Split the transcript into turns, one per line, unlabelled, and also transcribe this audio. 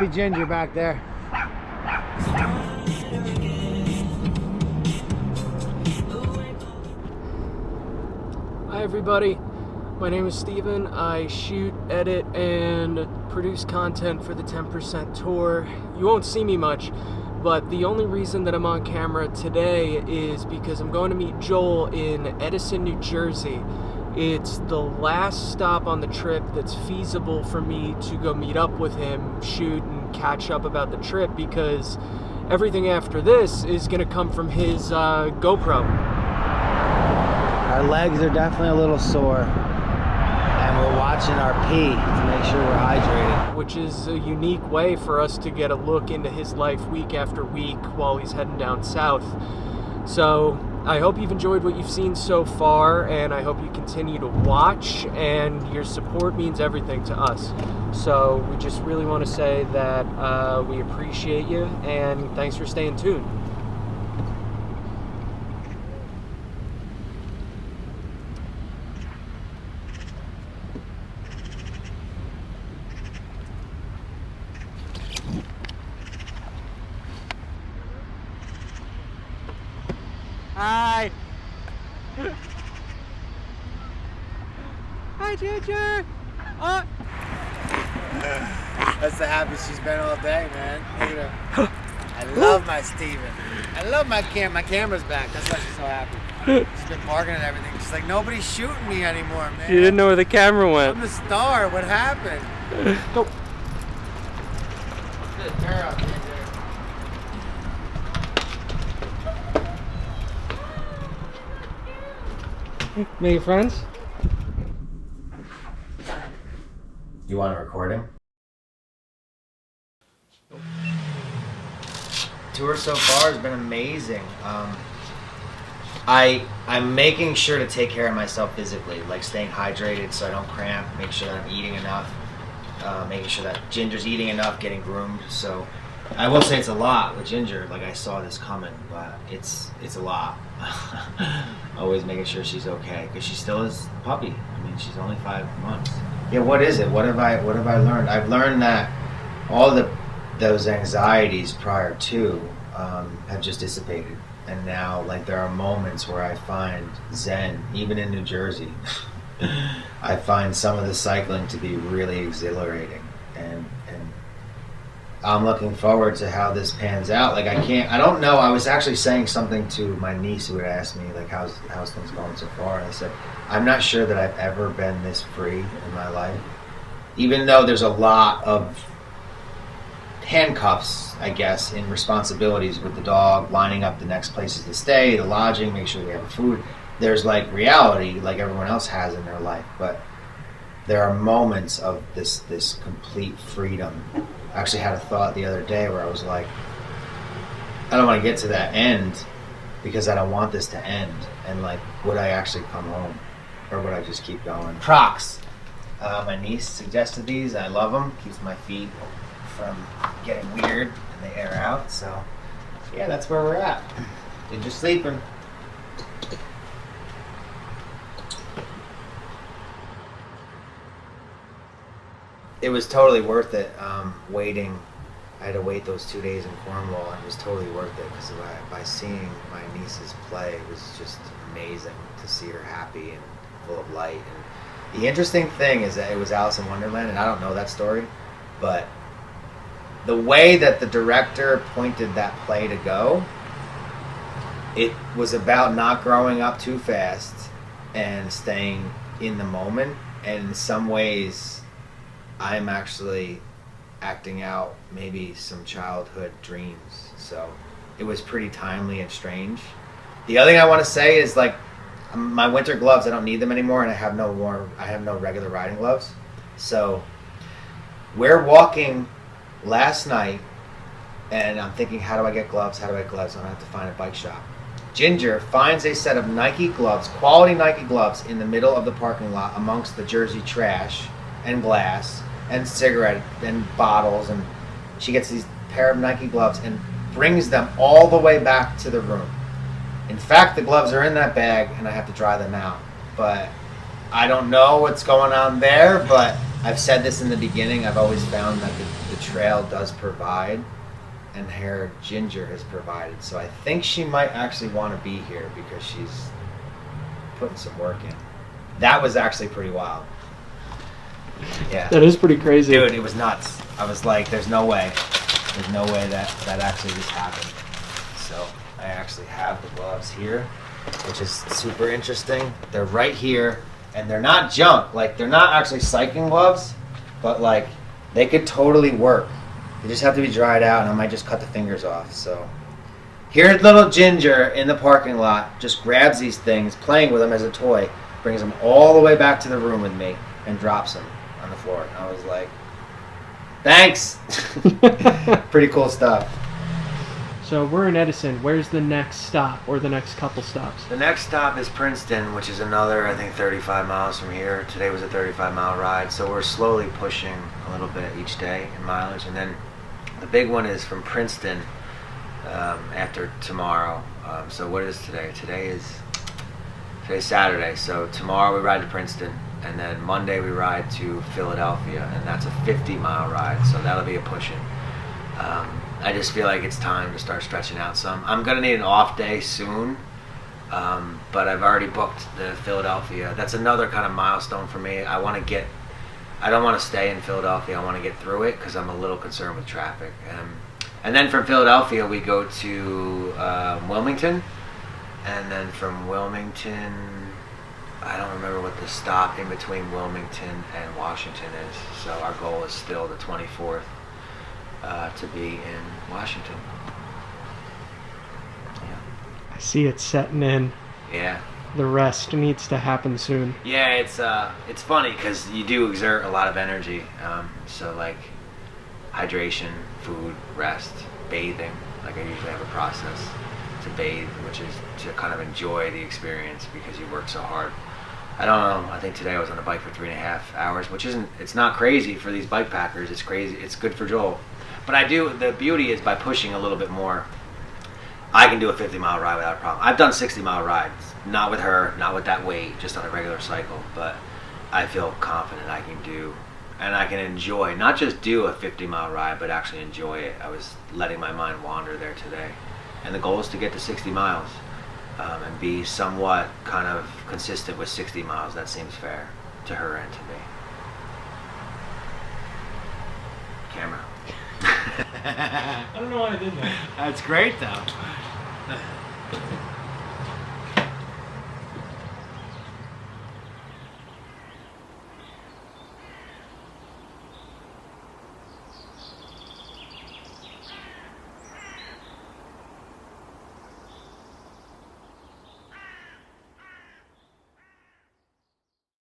be Ginger back there.
Hi everybody, my name is Steven. I shoot, edit, and produce content for the 10% tour. You won't see me much, but the only reason that I'm on camera today is because I'm going to meet Joel in Edison, New Jersey. It's the last stop on the trip that's feasible for me to go meet up with him, shoot, and catch up about the trip, because everything after this is going to come from his GoPro.
Our legs are definitely a little sore, and we're watching our pee to make sure we're hydrated.
Which is a unique way for us to get a look into his life week after week while he's heading down south. So I hope you've enjoyed what you've seen so far, and I hope you continue to watch, and your support means everything to us. So we just really want to say that we appreciate you, and thanks for staying tuned. Hi. Hi, Ginger.
That's the happiest she's been all day, man. Look at her. I love my Steven. I love my camera's back. That's why she's so happy. She's been barking and everything. She's like, nobody's shooting me anymore, man.
She didn't know where the camera went.
I'm the star. What happened?
Go.
Good girl, Ginger.
Make friends?
You want a recording? Tour so far has been amazing. I'm making sure to take care of myself physically, like staying hydrated so I don't cramp, make sure that I'm eating enough, making sure that Ginger's eating enough, getting groomed. So I will say it's a lot with Ginger. Like, I saw this coming, but it's a lot. Always making sure she's okay, because she still is a puppy. I mean, she's only 5 months. Yeah, what is it? What have I learned? I've learned that all those anxieties prior to have just dissipated, and now, like, there are moments where I find zen, even in New Jersey. I find some of the cycling to be really exhilarating, and I'm looking forward to how this pans out. Like, I don't know. I was actually saying something to my niece who had asked me, like, how's things going so far? And I said, I'm not sure that I've ever been this free in my life. Even though there's a lot of handcuffs, I guess, in responsibilities with the dog, lining up the next places to stay, the lodging, make sure we have food. There's, like, reality like everyone else has in their life. But there are moments of this complete freedom. I actually had a thought the other day where I was like, I don't want to get to that end because I don't want this to end. And, like, would I actually come home, or would I just keep going? Crocs. My niece suggested these. I love them. Keeps my feet from getting weird and they air out. So yeah, that's where we're at. Ginger's sleeping. It was totally worth it, waiting. I had to wait those 2 days in Cornwall, and it was totally worth it, because by seeing my niece's play, it was just amazing to see her happy and full of light. And the interesting thing is that it was Alice in Wonderland, and I don't know that story, but the way that the director pointed that play to go, it was about not growing up too fast and staying in the moment, and in some ways I'm actually acting out maybe some childhood dreams. So it was pretty timely and strange. The other thing I want to say is, like, my winter gloves, I don't need them anymore, and I have no regular riding gloves. So we're walking last night, and I'm thinking, how do I get gloves? I'm gonna have to find a bike shop. Ginger finds a set of Nike gloves, quality Nike gloves, in the middle of the parking lot amongst the Jersey trash and glass and cigarette and bottles, and she gets these pair of Nike gloves and brings them all the way back to the room. In fact, the gloves are in that bag and I have to dry them out. But I don't know what's going on there, but I've said this in the beginning. I've always found that the trail does provide, and her Ginger has provided. So I think she might actually want to be here because she's putting some work in. That was actually pretty wild. Yeah.
That is pretty crazy.
Dude, it was nuts. I was like, there's no way. There's no way that actually just happened. So I actually have the gloves here, which is super interesting. They're right here, and they're not junk. Like, they're not actually cycling gloves, but like, they could totally work. They just have to be dried out, and I might just cut the fingers off. So here's little Ginger in the parking lot, just grabs these things, playing with them as a toy, brings them all the way back to the room with me, and drops them on the floor. And I was like, thanks. Pretty cool stuff.
So we're in Edison. Where's the next stop, or the next couple stops?
The next stop is Princeton, which is another, I think, 35 miles from here. Today was a 35-mile ride, so we're slowly pushing a little bit each day in mileage. And then the big one is from Princeton after tomorrow. So what is today? Today's Saturday. So tomorrow we ride to Princeton, and then Monday we ride to Philadelphia, and that's a 50-mile ride. So that'll be a pushing. I just feel like it's time to start stretching out some. I'm going to need an off day soon, but I've already booked the Philadelphia. That's another kind of milestone for me. I don't want to stay in Philadelphia. I want to get through it because I'm a little concerned with traffic. And then from Philadelphia, we go to Wilmington. And then from Wilmington, I don't remember what the stop in between Wilmington and Washington is. So our goal is still the 24th. To be in Washington. Yeah.
I see it setting in.
Yeah.
The rest needs to happen soon.
Yeah, it's funny because you do exert a lot of energy. So like hydration, food, rest, bathing. Like I usually have a process to bathe, which is to kind of enjoy the experience because you work so hard. I don't know. I think today I was on the bike for 3.5 hours, which it's not crazy for these bike packers. It's crazy. It's good for Joel. But the beauty is by pushing a little bit more, I can do a 50-mile ride without a problem. I've done 60-mile rides, not with her, not with that weight, just on a regular cycle, but I feel confident I can do, and I can enjoy, not just do a 50-mile ride, but actually enjoy it. I was letting my mind wander there today. And the goal is to get to 60 miles and be somewhat kind of consistent with 60 miles. That seems fair to her and to me. Camera.
I don't know why I did that.
That's great, though.